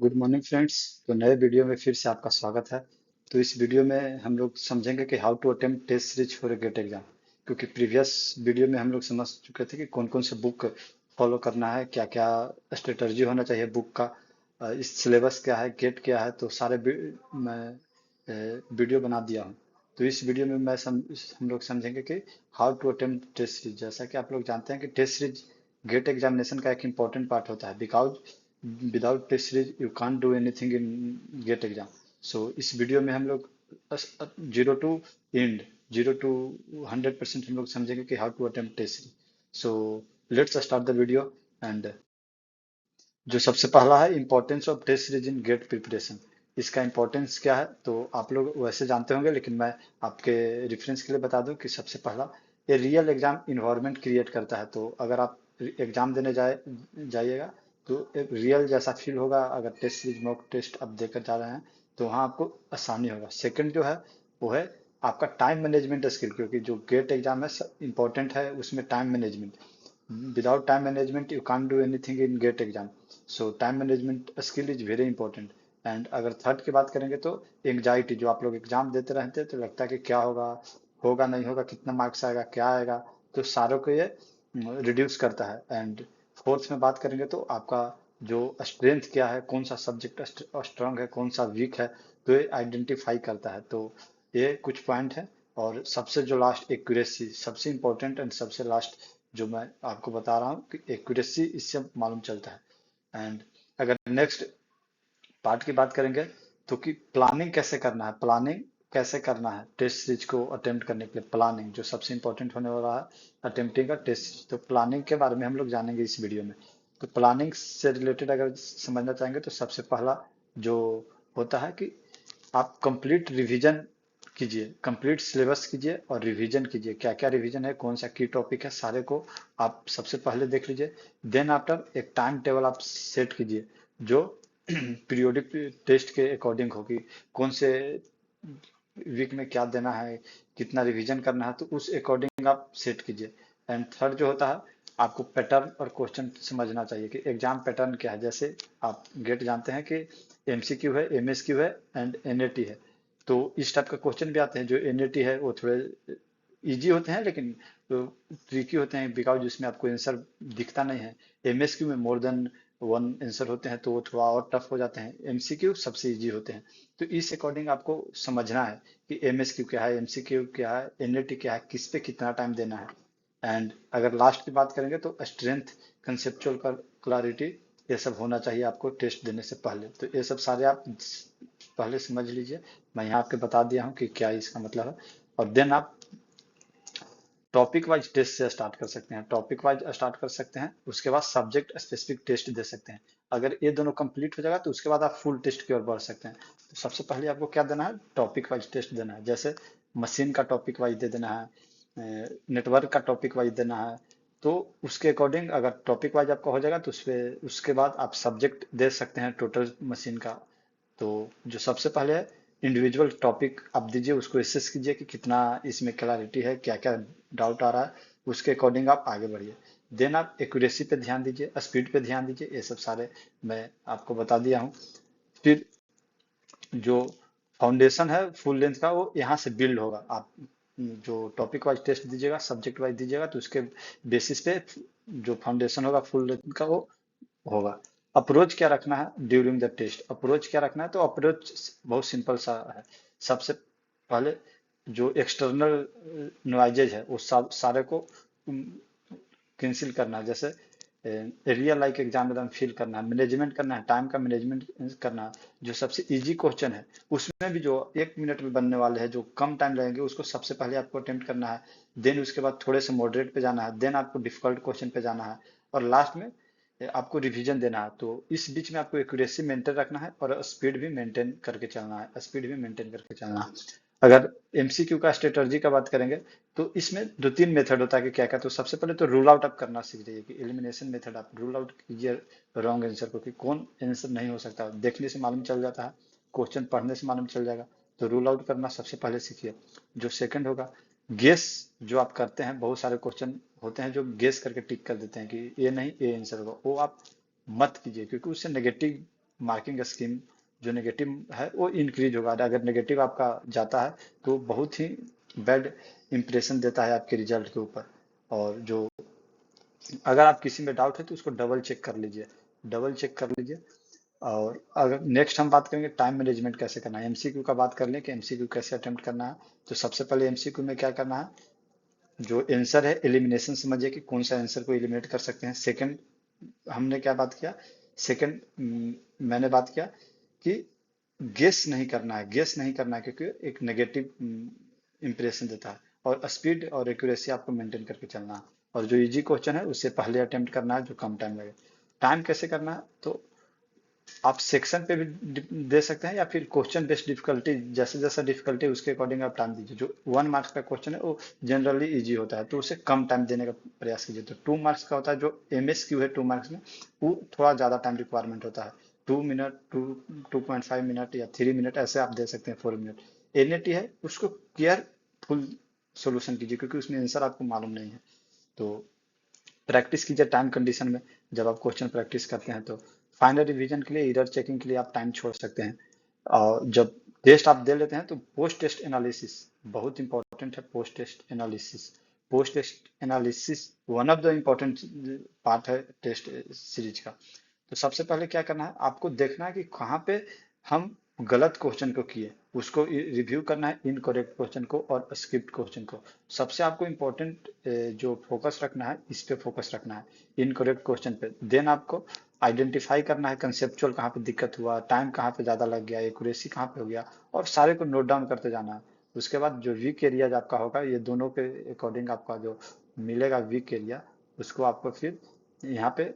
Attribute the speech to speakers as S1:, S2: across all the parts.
S1: Good morning friends. तो नए video में फिर से आपका स्वागत है। तो इस वीडियो में हम लोग समझेंगे कि how to attempt test series for a GATE exam. क्योंकि प्रीवियस वीडियो में हम लोग समझ चुके थे कि कौन कौन से बुक फॉलो करना है, क्या क्या स्ट्रेटर्जी होना चाहिए बुक का, इस सिलेबस क्या है, गेट क्या है। तो सारे मैं वीडियो बना दिया हूँ। तो इस वीडियो में हम लोग समझेंगे कि how to attempt test series. जैसा कि आप लोग जानते हैं कि टेस्ट सीरीज गेट एग्जामिनेशन का एक इम्पॉर्टेंट पार्ट होता है। Because without test series you can't do anything in GATE exam. So इस वीडियो में हम लोग जीरो टू एंड, 0 to 100% हम लोग समझेंगे कि how to attempt test series. So let's start the video. And जो सबसे पहला है importance of test series in GATE preparation. इसका इंपॉर्टेंस क्या है तो आप लोग वैसे जानते होंगे, लेकिन मैं आपके रेफरेंस के लिए बता दूं कि सबसे पहला ये रियल एग्जाम इन्वायरमेंट क्रिएट करता है। तो अगर आप एग्जाम देने जाइएगा तो एक रियल जैसा फील होगा। अगर टेस्ट सीरीज मॉक टेस्ट आप देकर जा रहे हैं तो वहाँ आपको आसानी होगा। सेकंड जो है वो है आपका टाइम मैनेजमेंट स्किल, क्योंकि जो गेट एग्जाम है इंपॉर्टेंट है उसमें time management. without time management you can't do anything in gate exam. So time management skill is very important. And अगर थर्ड की बात करेंगे तो एंग्जाइटी, जो आप लोग एग्जाम देते रहते हैं तो लगता है कि क्या होगा, होगा नहीं होगा, कितना मार्क्स आएगा, क्या आएगा। तो सारों को ये रिड्यूस करता है। एंड फोर्थ में बात करेंगे तो आपका जो स्ट्रेंथ क्या है, कौन सा सब्जेक्ट स्ट्रांग है, कौन सा वीक है, तो ये आइडेंटिफाई करता है। तो ये कुछ पॉइंट है। और सबसे जो लास्ट एक्यूरेसी, सबसे इंपॉर्टेंट एंड सबसे लास्ट जो मैं आपको बता रहा हूँ कि एक्यूरेसी इससे मालूम चलता है। एंड अगर नेक्स्ट पार्ट की बात करेंगे तो कि प्लानिंग कैसे करना है, प्लानिंग कैसे करना है टेस्ट सीरीज को अटेम्प्ट करने के लिए। प्लानिंग जो सबसे इंपॉर्टेंट होने वाला है अटेम्प्टिंग का टेस्ट सीरीज, तो प्लानिंग के बारे में हम लोग जानेंगे इस वीडियो में। तो प्लानिंग से रिलेटेड अगर समझना चाहेंगे तो सबसे पहला जो होता है कि आप कंप्लीट रिवीजन कीजिए, कंप्लीट सिलेबस कीजिए और रिवीजन कीजिए। क्या क्या रिवीजन है, कौन सा की टॉपिक है, सारे को आप सबसे पहले देख लीजिए। देन आफ्टर एक टाइम टेबल आप सेट कीजिए जो पीरियोडिक टेस्ट के अकॉर्डिंग होगी। कौन से वीक में क्या देना है, कितना रिवीजन करना है, तो उस अकॉर्डिंग आप सेट कीजिए। एंड थर्ड जो होता है आपको पैटर्न और क्वेश्चन समझना चाहिए कि एग्जाम पैटर्न क्या है। जैसे आप गेट जानते हैं कि एमसीक्यू है, एमएसक्यू है एंड एनएटी है। तो इस टाइप का क्वेश्चन भी आते हैं। जो एनएटी है वो थोड़े इजी होते हैं लेकिन ट्रिकी होते हैं, बिकॉज उसमें आपको आंसर दिखता नहीं है। एमएसक्यू में मोर देन वन आंसर होते हैं तो वो थोड़ा और टफ हो जाते हैं। एमसीक्यू सबसे इजी होते हैं। तो इस अकॉर्डिंग आपको समझना है कि एमएसक्यू क्या है, एमसीक्यू क्या है, एनएटी क्या है, किस पे कितना टाइम देना है। एंड अगर लास्ट की बात करेंगे तो स्ट्रेंथ, कंसेप्चुअल क्लैरिटी, ये सब होना चाहिए आपको टेस्ट देने से पहले। तो ये सब सारे आप पहले समझ लीजिए। मैं यहाँ आपके बता दिया हूँ कि क्या इसका मतलब है। और देन आप टॉपिक वाइज टेस्ट से स्टार्ट कर सकते हैं, टॉपिक वाइज स्टार्ट कर सकते हैं, उसके बाद सब्जेक्ट स्पेसिफिक टेस्ट दे सकते हैं। अगर ये दोनों कंप्लीट हो जाएगा तो उसके बाद आप फुल टेस्ट की ओर बढ़ सकते हैं। तो सबसे पहले आपको क्या देना है, टॉपिक वाइज टेस्ट देना है। जैसे मशीन का टॉपिक वाइज दे देना है, नेटवर्क का टॉपिक वाइज देना है। तो उसके अकॉर्डिंग अगर टॉपिक वाइज आपका हो जाएगा तो उसके बाद आप सब्जेक्ट दे सकते हैं टोटल मशीन का। तो जो सबसे पहले है इंडिविजुअल टॉपिक आप दीजिए, उसको एसेस कीजिए कि कितना इसमें क्लैरिटी है, क्या क्या डाउट आ रहा है, उसके अकॉर्डिंग आप आगे बढ़िए। देन आप एक्यूरेसी पे ध्यान दीजिए, स्पीड पे ध्यान दीजिए। ये सब सारे मैं आपको बता दिया हूँ। फिर जो फाउंडेशन है फुल लेंथ का वो यहाँ से बिल्ड होगा। आप जो टॉपिक वाइज टेस्ट दीजिएगा, सब्जेक्ट वाइज दीजिएगा, तो उसके बेसिस पे जो फाउंडेशन होगा फुल लेंथ का वो होगा। अप्रोच क्या रखना है ड्यूरिंग द टेस्ट, अप्रोच क्या रखना है तो अप्रोच बहुत सिंपल सा है। सबसे पहले जो एक्सटर्नल नॉइजेज है वो सब सारे को कैंसिल करना है। जैसे रियल लाइक एग्जाम एकदम फील करना है, मैनेजमेंट करना है, टाइम का मैनेजमेंट करना है। जो सबसे इजी क्वेश्चन है उसमें भी जो 1 मिनट में बनने वाले हैं, जो कम टाइम लगेंगे, उसको सबसे पहले आपको अटेम्प्ट करना है। देन उसके बाद थोड़े से मॉडरेट पे जाना है, देन आपको डिफिकल्ट क्वेश्चन पे जाना है, और लास्ट में आपको रिवीजन देना है। तो इस बीच में आपको एक्यूरेसी मेंटेन रखना है और स्पीड भी मेंटेन करके चलना है, स्पीड भी मेंटेन करके चलना है। अगर एमसीक्यू का स्ट्रेटर्जी का बात करेंगे तो इसमें दो तीन मेथड होता है कि क्या क्या। तो सबसे पहले तो रूल आउट आप करना सीख जाइए कि एलिमिनेशन मेथड आप रूल आउट कीजिए रॉन्ग आंसर को, कि कौन आंसर नहीं हो सकता, देखने से मालूम चल जाता है, क्वेश्चन पढ़ने से मालूम चल जाएगा। तो रूल आउट करना सबसे पहले सीखिए। जो सेकंड होगा गेस, जो आप करते हैं, बहुत सारे क्वेश्चन होते हैं जो गेस करके टिक कर देते हैं कि ये नहीं ये आंसर होगा, वो आप मत कीजिए, क्योंकि उससे नेगेटिव मार्किंग स्कीम जो नेगेटिव है वो इंक्रीज होगा। अगर नेगेटिव आपका जाता है तो बहुत ही बैड इंप्रेशन देता है आपके रिजल्ट के ऊपर। और जो अगर आप किसी में डाउट है तो उसको डबल चेक कर लीजिए, डबल चेक कर लीजिए। और अगर नेक्स्ट हम बात करेंगे टाइम मैनेजमेंट कैसे करना है, एमसीक्यू का बात कर लें कि एमसीक्यू कैसे अटेम्प्ट करना है। तो सबसे पहले एमसीक्यू में क्या करना है, जो आंसर है एलिमिनेशन समझिए कि कौन सा आंसर को एलिमिनेट कर सकते हैं। सेकंड हमने क्या बात किया, सेकंड मैंने बात किया कि गेस नहीं करना है, गेस नहीं करना है क्योंकि एक नेगेटिव इंप्रेशन देता है। और स्पीड और एक्यूरेसी आपको मेंटेन करके चलना है। और जो इजी क्वेश्चन है उससे पहले अटेम्प्ट करना है जो कम टाइम लगे। टाइम कैसे करना है, तो आप सेक्शन पे भी दे सकते हैं या फिर क्वेश्चन बेस्ड डिफिकल्टी, जैसे जैसा डिफिकल्टी उसके अकॉर्डिंग आप टाइम दीजिए। जो 1 मार्क्स का क्वेश्चन है वो जनरली इजी होता है तो उसे कम टाइम देने का प्रयास कीजिए। तो 2 मार्क्स का होता है जो एमएसक्यू है 2 मार्क्स में, वो थोड़ा ज़्यादा टाइम रिक्वायरमेंट होता है। 2 मिनट, 2.5 मिनट या 3 मिनट ऐसे आप दे सकते हैं, 4 मिनट। एनएटी है उसको केयरफुल सोल्यूशन कीजिए क्योंकि उसमें आंसर आपको मालूम नहीं है। तो प्रैक्टिस कीजिए टाइम कंडीशन में। जब आप क्वेश्चन प्रैक्टिस करते हैं तो फाइनल रिवीजन के लिए, एरर चेकिंग के लिए आप टाइम छोड़ सकते हैं। और जब टेस्ट आप दे लेते हैं तो पोस्ट टेस्ट एनालिसिस बहुत इंपॉर्टेंट है। Post test analysis, post test analysis one of the important part है टेस्ट सीरीज का। तो सबसे पहले क्या करना है, आपको देखना है कि कहाँ पे हम गलत क्वेश्चन को किए, उसको रिव्यू करना है, इनकरेक्ट क्वेश्चन को और स्क्रिप्ट क्वेश्चन को। सबसे आपको इम्पोर्टेंट जो फोकस रखना है इस पे फोकस रखना है, इनकरेक्ट क्वेश्चन पे। देन आपको आइडेंटिफाई करना है कंसेप्चुअल कहाँ पे दिक्कत हुआ, टाइम कहाँ पे ज़्यादा लग गया, एक्यूरेसी कहाँ पे हो गया, और सारे को नोट डाउन करते जाना है। उसके बाद जो वीक एरियाज आपका होगा, ये दोनों के अकॉर्डिंग आपका जो मिलेगा वीक एरिया, उसको आपको फिर यहाँ पे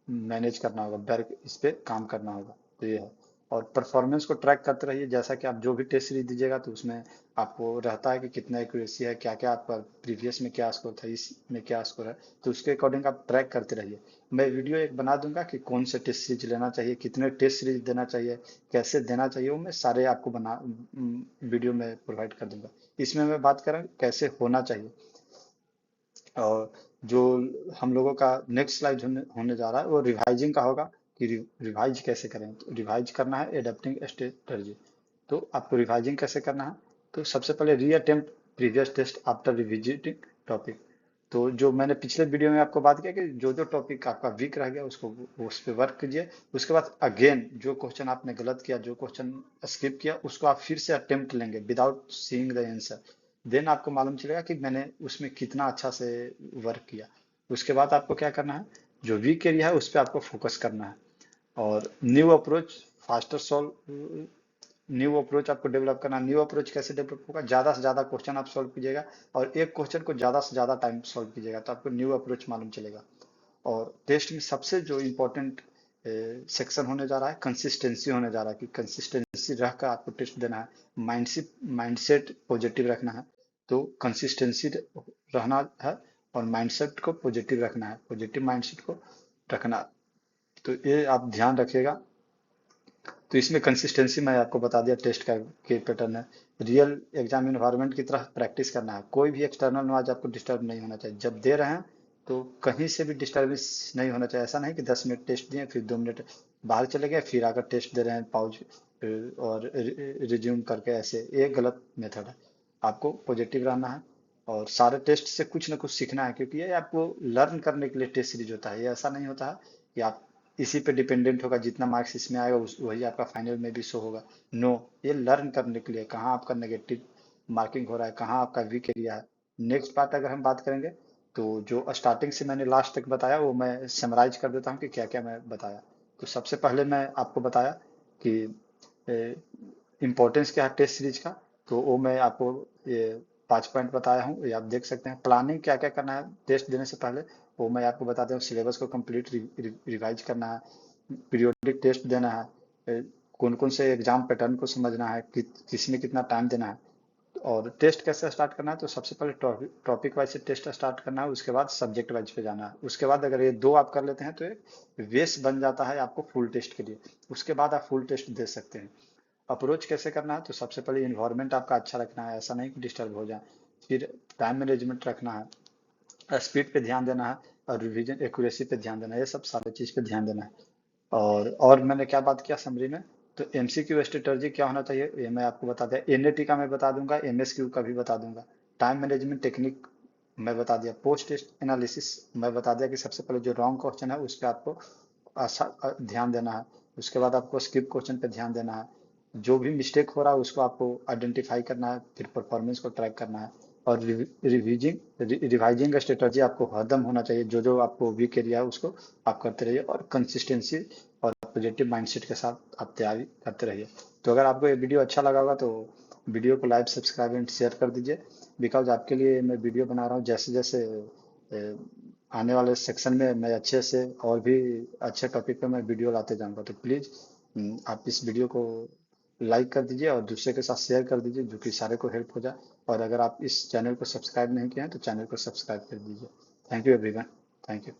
S1: मैनेज करना होगा, वर्क इस पे काम करना होगा। तो ये है। और परफॉर्मेंस को ट्रैक करते रहिए, जैसा कि आप जो भी टेस्ट सीरीज दीजिएगा तो उसमें आपको रहता है कि कितना एक्यूरेसी है, क्या क्या आपका प्रीवियस में क्या स्कोर था, इसमें क्या स्कोर है, तो उसके अकॉर्डिंग आप ट्रैक करते रहिए। मैं वीडियो एक बना दूंगा कि कौन से टेस्ट सीरीज लेना चाहिए, कितने टेस्ट सीरीज देना चाहिए, कैसे देना चाहिए, वो मैं सारे आपको बना वीडियो में प्रोवाइड कर दूंगा। इसमें मैं बात करें कैसे होना चाहिए। और जो हम लोगों का नेक्स्ट स्लाइड होने जा रहा है वो रिवाइजिंग का होगा कि रिवाइज कैसे करें। तो रिवाइज करना है एडेप्टिंग स्ट्रेटजी। तो आपको रिवाइजिंग कैसे करना है, तो सबसे पहले reattempt previous test after revisiting topic. तो जो मैंने पिछले वीडियो में आपको बात किया कि जो जो टॉपिक आपका वीक रह गया उसको उस पर वर्क कीजिए। उसके बाद अगेन जो क्वेश्चन आपने गलत किया, जो क्वेश्चन स्किप किया, उसको आप फिर से अटेम्प्ट लेंगे without seeing the answer. Then आपको मालूम चलेगा कि मैंने उसमें कितना अच्छा से वर्क किया। उसके बाद आपको क्या करना है, जो वीक एरिया है उस पर आपको फोकस करना है। और new approach faster solve, new approach आपको डेवलप करना है। न्यू अप्रोच कैसे डेवलप होगा, ज़्यादा से ज़्यादा क्वेश्चन आप सॉल्व कीजिएगा और एक क्वेश्चन को ज़्यादा से ज़्यादा टाइम सॉल्व कीजिएगा तो आपको न्यू अप्रोच मालूम चलेगा। और टेस्ट में सबसे जो इम्पोर्टेंट सेक्शन होने जा रहा है कंसिस्टेंसी होने जा रहा है कि कंसिस्टेंसी रह कर आपको टेस्ट देना है। माइंडसेट पॉजिटिव रखना है। तो कंसिस्टेंसी रहना है और माइंडसेट को पॉजिटिव रखना है, पॉजिटिव माइंडसेट को रखना है। तो ये आप ध्यान रखिएगा। तो इसमें कंसिस्टेंसी मैं आपको बता दिया टेस्ट का के पैटर्न है। रियल एग्जाम इन्वायरमेंट की तरह प्रैक्टिस करना है, कोई भी एक्सटर्नल नॉइज आपको डिस्टर्ब नहीं होना चाहिए। जब दे रहे हैं तो कहीं से भी डिस्टर्बेंस नहीं होना चाहिए। ऐसा नहीं कि 10 मिनट टेस्ट दिए फिर 2 मिनट बाहर चले गए फिर आकर टेस्ट दे रहे हैं पाउज और रिज्यूम करके, ऐसे ये गलत मेथड है। आपको पॉजिटिव रहना है और सारे टेस्ट से कुछ ना कुछ सीखना है क्योंकि ये आपको लर्न करने के लिए टेस्ट सीरीज होता है। ये ऐसा नहीं होता है कि आप इसी पे डिपेंडेंट होगा, जितना मार्क्स इसमें आएगा वही आपका फाइनल में भी शो होगा। नो, ये लर्न करने के लिए कहाँ आपका नेगेटिव मार्किंग हो रहा है, कहाँ आपका वीक एरिया है। नेक्स्ट पार्ट अगर हम बात करेंगे तो जो स्टार्टिंग से मैंने लास्ट तक बताया वो मैं समराइज कर देता हूँ कि क्या क्या मैं बताया। तो सबसे पहले मैं आपको बताया कि इम्पोर्टेंस क्या है टेस्ट सीरीज का। तो वो मैं आपको ये 5 पॉइंट बताया हूँ, ये आप देख सकते हैं। प्लानिंग क्या क्या करना है टेस्ट देने से पहले वो मैं आपको बताता हूँ। सिलेबस को कंप्लीट रिवाइज करना है, पीरियोडिक टेस्ट देना है, कौन कौन से एग्जाम पैटर्न को समझना है, किस में कितना टाइम देना है। और टेस्ट कैसे स्टार्ट करना है, तो सबसे पहले टॉपिक वाइज से टेस्ट स्टार्ट करना है, उसके बाद सब्जेक्ट वाइज पे जाना है। उसके बाद अगर ये दो आप कर लेते हैं तो एक बेस बन जाता है आपको फुल टेस्ट के लिए। उसके बाद आप फुल टेस्ट दे सकते हैं। अप्रोच कैसे करना है, तो सबसे पहले इन्वायरमेंट आपका अच्छा रखना है, ऐसा नहीं कि डिस्टर्ब हो जाए। फिर टाइम मैनेजमेंट रखना है, स्पीड पे ध्यान देना है और रिवीजन एक्यूरेसी पे ध्यान देना है, ये सब सारी चीज़ पे ध्यान देना है। और मैंने क्या बात किया समरी में, तो एमसीक्यू स्ट्रेटर्जी क्या होना चाहिए ये मैं आपको बता दिया, एनएटी का मैं बता दूंगा, एमएसक्यू का भी बता दूंगा, टाइम मैनेजमेंट टेक्निक मैं बता दिया, पोस्ट टेस्ट एनालिसिस मैं बता दिया कि सबसे पहले जो रॉन्ग क्वेश्चन है उस पर आपको ध्यान देना है, उसके बाद आपको स्किप क्वेश्चन पे ध्यान देना है, जो भी मिस्टेक हो रहा है उसको आपको आइडेंटिफाई करना है, फिर परफॉर्मेंस को ट्रैक करना है, और रिवाइजिंग स्ट्रेटजी आपको हरदम होना चाहिए, जो जो आपको वीक एरिया है उसको आप करते रहिए, और कंसिस्टेंसी और पॉजिटिव माइंडसेट के साथ आप तैयारी करते रहिए। तो अगर आपको ये वीडियो अच्छा लगा होगा तो वीडियो को लाइक सब्सक्राइब एंड शेयर कर दीजिए, बिकॉज आपके लिए मैं वीडियो बना रहा हूँ, जैसे जैसे आने वाले सेक्शन में मैं अच्छे से और भी अच्छे टॉपिक पे मैं वीडियो लाते जाऊंगा, तो प्लीज़ आप इस वीडियो को लाइक कर दीजिए और दूसरे के साथ शेयर कर दीजिए, जो कि सारे को हेल्प हो जाए, और अगर आप इस चैनल को सब्सक्राइब नहीं किए हैं तो चैनल को सब्सक्राइब कर दीजिए। Thank you everyone. Thank you.